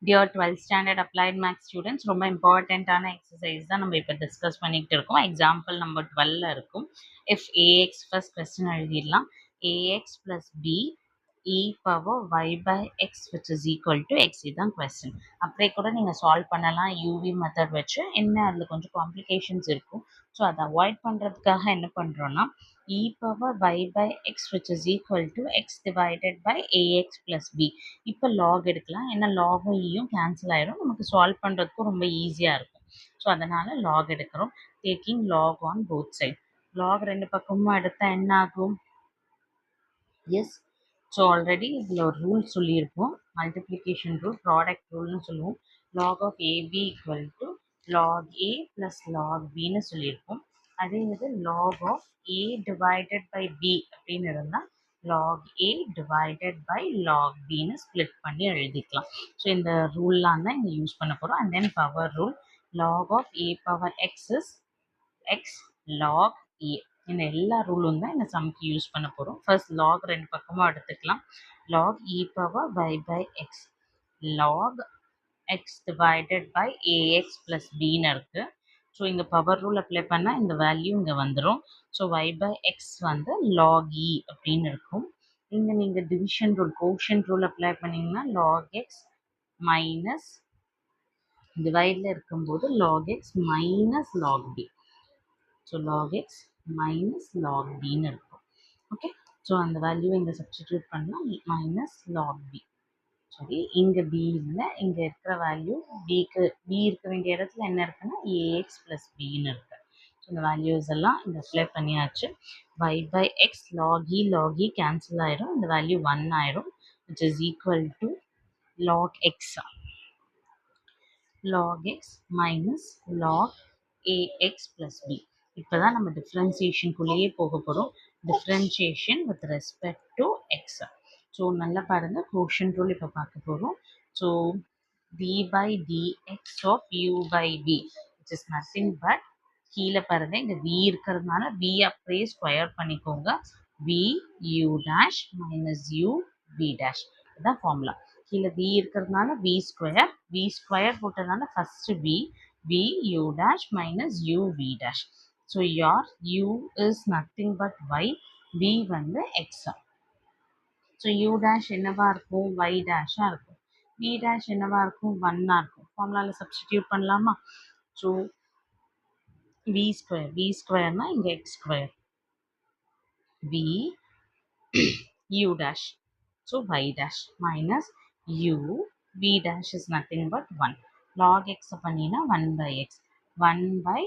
Dear 12th standard applied math students, ரொம்ப இம்பார்ட்டண்ட்டான exercise தான் நம்ம இப்போ டிஸ்கஸ் பண்ணிக்கிட்டு இருக்கோம். எக்ஸாம்பிள் நம்பர் 12 இருக்கும். இஃப் ஏஎக்ஸ் ஃபர்ஸ்ட் கொஸ்டின் எழுதிடலாம். A x plus b e power y by x which is equal to x, இதுதான் கொஸ்டின். அப்படியே கூட நீங்கள் சால்வ் பண்ணலாம் யூவி மெத்தட் வச்சு. என்ன அதில் கொஞ்சம் காம்ப்ளிகேஷன்ஸ் இருக்கும். ஸோ அதை அவாய்ட் பண்ணுறதுக்காக என்ன பண்ணுறோன்னா e power y by x which is equal to x divided by ax plus b. இப்போ log எடுக்கலாம். ஏன்னா லாகும் ஈயும் கேன்சல் ஆயிடும். நமக்கு சால்வ் பண்ணுறதுக்கும் ரொம்ப ஈஸியாக இருக்கும். ஸோ அதனால் லாக் எடுக்கிறோம். Taking log on both side. Log ரெண்டு பக்கமும் எடுத்தால் என்ன ஆகும்? எஸ். ஸோ ஆல்ரெடி இதில் ஒரு ரூல் சொல்லியிருப்போம். மல்டிப்ளிகேஷன் ரூல், ப்ராடக்ட் ரூல்னு சொல்லுவோம். Log of ab equal to log a plus log பின்னு சொல்லியிருப்போம். அதே இது log of a divided by b அப்படின்னு இருந்தால் log a divided by log பின்னு ஸ்ப்ளிட் பண்ணி எழுதிக்கலாம். ஸோ இந்த ரூல்லாம் தான் இங்கே யூஸ் பண்ண போகிறோம். And then power rule, log of a power x is x log a. இந்த எல்லா ரூலும் தான் இந்த சம்க்கு யூஸ் பண்ண போகிறோம். ஃபர்ஸ்ட் லாக் ரெண்டு பக்கமும் எடுத்துக்கலாம். Log e power y by x, log x divided by ax plus பின்னு இருக்குது. ஸோ இங்கே பவர் ரூல் அப்ளை பண்ணால் இந்த வேல்யூ இங்கே வந்துடும். ஸோ y பை எக்ஸ் வந்து லாக் இ அப்படின்னு இருக்கும். இங்கே நீங்கள் division rule, quotient rule apply பண்ணிங்கன்னா லாக் எக்ஸ் மைனஸ் டிவைடில் இருக்கும்போது log x minus log b. So log x minus log பின்னு இருக்கும். ஓகே, ஸோ அந்த வேல்யூ இங்கே சப்ஸ்டிடியூட் பண்ணால் மைனஸ் லாக் பி. சரி, இங்கே பி இல்லை, இங்கே இருக்கிற வேல்யூ பிக்கு பி இருக்க வேண்டிய இடத்துல என்ன இருக்குன்னா ஏஎக்ஸ் ப்ளஸ் பின்னு இருக்கு. ஸோ இந்த வேல்யூஸ் எல்லாம் இங்கே அப்ளை பண்ணியாச்சு. y by x log e cancel ஆயிரும். இந்த வேல்யூ 1 ஆயிரும், which is equal to log x, log x minus log ax plus b. இப்போ தான் நம்ம டிஃப்ரென்சியேஷனுக்குள்ளேயே போக போகிறோம். Differentiation with respect to X. So நல்லா பாருங்கள், கோஷன் ரூல் இப்போ பார்க்க போகிறோம். So d by dx of u by v which is nothing but, கீழே பாருங்கள் இங்கே v இருக்கிறதுனால v அப்படியே ஸ்கொயர் பண்ணிக்கோங்க. v u dash minus u v dash, இதுதான் ஃபார்முலா. கீழே v இருக்கிறதுனால v ஸ்கொயர் போட்டதுனால first v u dash minus u v dash. So your u is nothing but y, v வந்து x. ஸோ u dash என்னவா இருக்கும்? y டேஷாக இருக்கும். v dash என்னவா இருக்கும்? 1 இருக்கும். ஃபார்முலாவில் சப்ஸ்டிடியூட் பண்ணலாமா? ஸோ v ஸ்கொயர்னா இங்கே x square, v u dash, so y dash minus u v dash is nothing but 1. log x பண்ணினா 1 by x, 1 by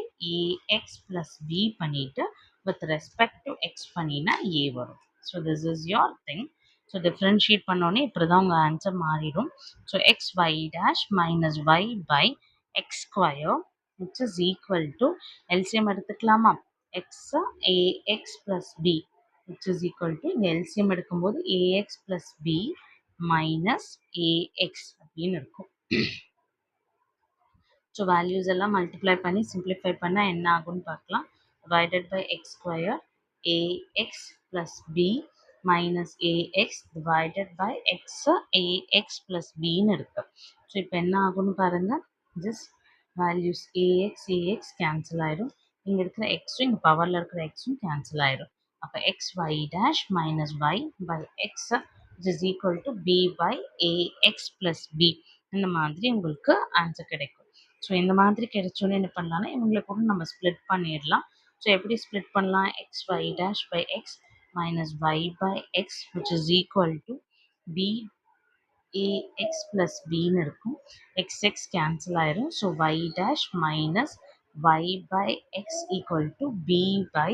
ax plus b பண்ணிட்டு with respect to x பண்ணினா a வரும். so this is your thing. so differentiate பண்ணோன்னே இப்படி தான் உங்கள் answer மாறிடும். so x y dash minus y by x square which is equal to, LCM எடுத்துக்கலாமா? x ax plus b which is equal to, இந்த LCM எடுக்கும்போது ax plus b minus ax அப்படின்னு இருக்கும். ஸோ வேல்யூஸ் எல்லாம் multiply பண்ணி simplify பண்ணால் என்ன ஆகும்னு பார்க்கலாம். Divided by x square ax plus b minus ax divided by x ax plus பின்னு இருக்குது. ஸோ இப்போ என்ன ஆகும்னு பாருங்கள், ஜஸ்ட் வேல்யூஸ் ஏஎக்ஸ் கேன்சல் ஆயிடும். இங்கே இருக்கிற எக்ஸும் இங்கே பவரில் இருக்கிற எக்ஸும் கேன்சல் ஆயிடும். அப்போ x y dash minus y by x which is equal to b by ax plus b. இந்த மாதிரி உங்களுக்கு ஆன்சர் கிடைக்கும். ஸோ இந்த மாதிரி கிடைச்சோன்னே என்ன பண்ணலாம்னா இவங்களை கூட நம்ம ஸ்ப்ளிட் பண்ணிடலாம். ஸோ எப்படி ஸ்ப்ளிட் பண்ணலாம்? X y dash by x minus y by x which is equal to b ax plus bன்னு இருக்கும். x கேன்சல் ஆயிரும். So y dash minus y by x equal to b by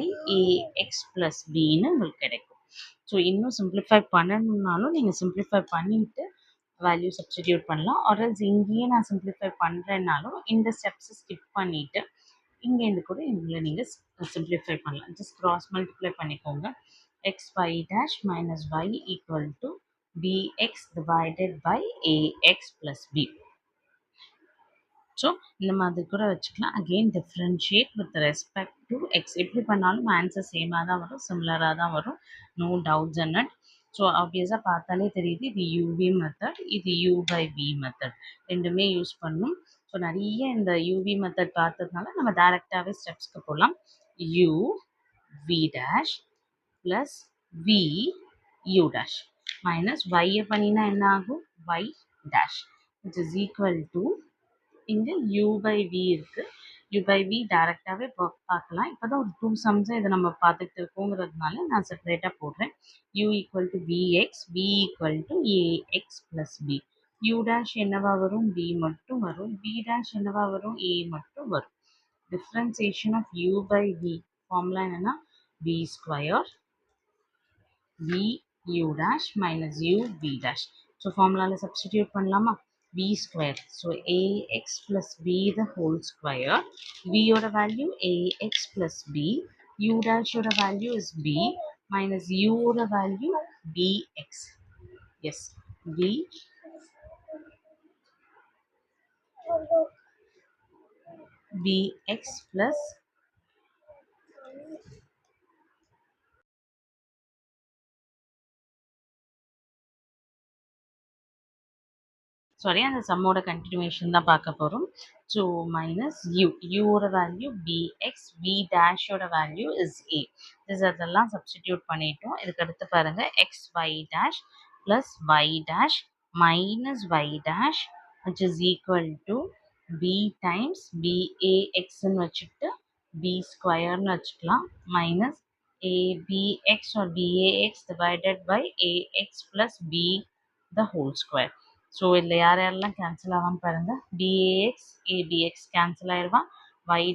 ax plus bன்னு உங்களுக்கு கிடைக்கும். So இன்னும் simplify பண்ணணுன்னாலும் நீங்கள் simplify பண்ணிவிட்டு value substitute பண்ணலாம். ஆர்எல்ஸ் இங்கேயே நான் சிம்பிளிஃபை பண்ணுறேன்னாலும் இந்த ஸ்டெப்ஸை ஸ்கிப் பண்ணிவிட்டு இங்கேருந்து கூட இதில் நீங்கள் சிம்பிளிஃபை பண்ணலாம். ஜஸ்ட் கிராஸ் மல்டிப்ளை பண்ணிக்கோங்க. X y dash minus y equal to bx divided by ax plus b. So இந்த மாதிரி கூட வச்சுக்கலாம். Again differentiate with respect to x. எப்படி பண்ணாலும் ஆன்சர் சேமாக தான் வரும், சிமிலராக தான் வரும். No doubts in it. So ஆப்வியஸாக பார்த்தாலே தெரியுது இது யூவி மெத்தட், இது யூ பை வி மெத்தட், ரெண்டுமே யூஸ் பண்ணும். ஸோ நிறைய இந்த யூவி மெத்தட் பார்த்ததுனால நம்ம டேரெக்டாகவே ஸ்டெப்ஸ்க்கு போகலாம். You v dash plus v u dash minus ஒய்யை பண்ணினா என்ன ஆகும், y dash which is equal to இங்கே யூ பை வி இருக்குது. யூ பை வி டேரெக்டாகவே பார்க்கலாம். இப்போ தான் ஒரு 2 சம்ஸை இதை நம்ம பார்த்துட்டு இருக்கோங்கிறதுனால நான் செப்பரேட்டாக போடுறேன். U equal to v x, v equal to a x plus b. U dash என்னவா வரும், பி மட்டும் வரும். பி டேஷ் என்னவா வரும், ஏ மட்டும் வரும். Differentiation of u by v formula என்னென்னா v square v u dash minus u v dash. So formula substitute பண்ணலாமா, v square. So ax plus b the whole square. v ஓட value ax plus b. u dash ஓட value is b minus u ஓட value bx. Yes, bx plus sorry அந்த சம்மோட continuation தான் பார்க்க போகிறோம். So minus u, யூவோட value bx, v டேஷோட வேல்யூ இஸ் ஏ. அதெல்லாம் சப்ஸ்டிடியூட் பண்ணிட்டோம். இதுக்கு அடுத்து பாருங்கள் x y dash plus y dash minus y dash which is equal to b times பிஏஎக்ஸ்ன்னு வச்சுட்டு பி ஸ்கொயர்னு வச்சுக்கலாம் minus abx or bax divided by ax plus b the whole square. So இதில் யாரெல்லாம் கேன்சல் ஆவான்னு பாருங்கள். Bax abx cancel ஆயிடுவா, Y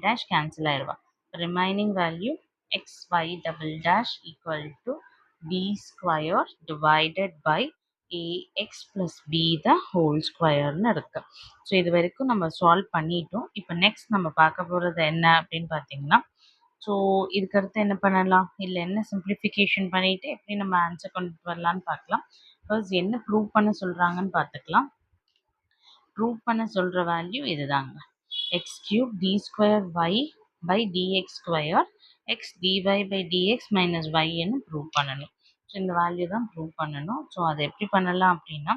dash cancel ஆயிடுவா. Remaining value x y double dash equal to b square divided by ax plus b the whole ஸ்கொயர்னு இருக்கு. So இது வரைக்கும் நம்ம சால்வ் பண்ணிட்டோம். இப்போ நெக்ஸ்ட் நம்ம பார்க்க போகிறது என்ன அப்படின்னு பார்த்தீங்கன்னா, ஸோ இதுக்கு அடுத்து என்ன பண்ணலாம், இல்லை என்ன சிம்பிளிஃபிகேஷன் பண்ணிவிட்டு எப்படி நம்ம ஆன்சர் கொண்டு வரலான்னு பார்க்கலாம். ஃபர்ஸ்ட் என்ன ப்ரூவ் பண்ண சொல்கிறாங்கன்னு பார்த்துக்கலாம். ப்ரூவ் பண்ண சொல்கிற வேல்யூ இதுதாங்க, x cube d square y by dx square x dy by dx minus ஒய்ன்னு ப்ரூவ் பண்ணணும். ஸோ இந்த வேல்யூ தான் ப்ரூவ் பண்ணணும். ஸோ அதை எப்படி பண்ணலாம் அப்படின்னா,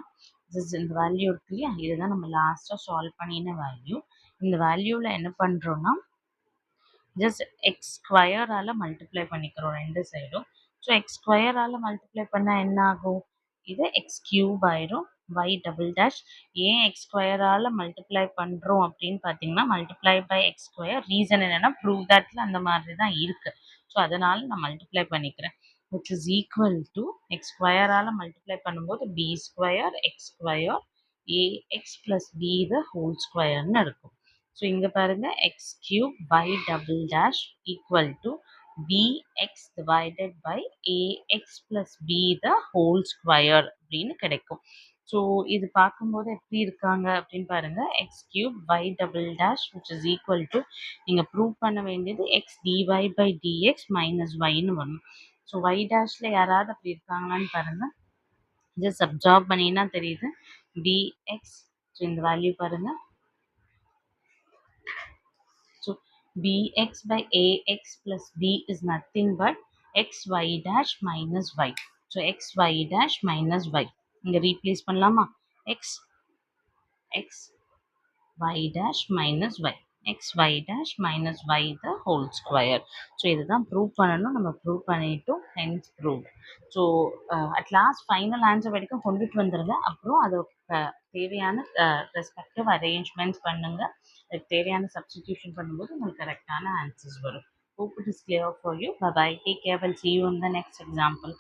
இந்த வேல்யூ இருக்கு இல்லையா, இதுதான் நம்ம லாஸ்ட்டாக சால்வ் பண்ணின வேல்யூ. இந்த வேல்யூவில் என்ன பண்ணுறோன்னா ஜஸ்ட் எக்ஸ் ஸ்கொயரால் மல்டிப்ளை பண்ணிக்கிறோம் ரெண்டு சைடும். ஸோ எக்ஸ் ஸ்கொயரால் மல்டிப்ளை பண்ணால் என்ன ஆகும், இது எக்ஸ் கியூப் ஆயிரும். ஒய் டபுள் டேஷ் ஏன் எக்ஸ் ஸ்கொயரால் மல்டிப்ளை பண்ணுறோம் அப்படின்னு பார்த்தீங்கன்னா, multiply by x square. Reason என்னென்னா ப்ரூவ் தட்டில் அந்த மாதிரி தான் இருக்குது. ஸோ அதனால் நான் மல்டிப்ளை பண்ணிக்கிறேன். Which is equal to x ஸ்கொயரால் மல்டிப்ளை பண்ணும்போது b square x square ax plus b the whole ஸ்கொயர்னு இருக்கும். ஸோ இங்கே பாருங்கள் x cube y double dash equal to bx divided by ax plus b the whole square அப்படின்னு கிடைக்கும். So இது பார்க்கும்போது எப்படி இருக்காங்க அப்படின்னு பாருங்க, x cube y double dash which is equal to நீங்கள் ப்ரூவ் பண்ண வேண்டியது x dy by dx minus ஒய்னு வரணும். ஸோ ஒய் டேஷில் யாராவது அப்படி இருக்காங்களான்னு பாருங்க, ஜஸ்ட் அப்சார்ப் பண்ணினா தெரியுது டிஎக்ஸ். ஸோ இந்த வேல்யூ பாருங்க, so bx by ax plus b is nothing but xy dash minus y. So xy dash minus y. இங்க replace பண்ணலாமா, x y dash minus y. xy dash minus y the whole square. So இதுதான் prove பண்ணணும். நம்ம prove பண்ணிட்டோம், hence prove. So at last final answer வரைக்கும் கொண்டுட்டு வந்துடுங்க. அப்புறம் அது தேவையான ரெஸ்பெக்டிவ் அரேஞ்ச்மெண்ட்ஸ் பண்ணுங்கள். அதுக்கு தேவையான சப்ஸ்டிடியூஷன் பண்ணும்போது உங்களுக்கு கரெக்டான ஆன்சர்ஸ் வரும். Hope it is clear for you. Bye bye. Take care. We'll see you in the next example.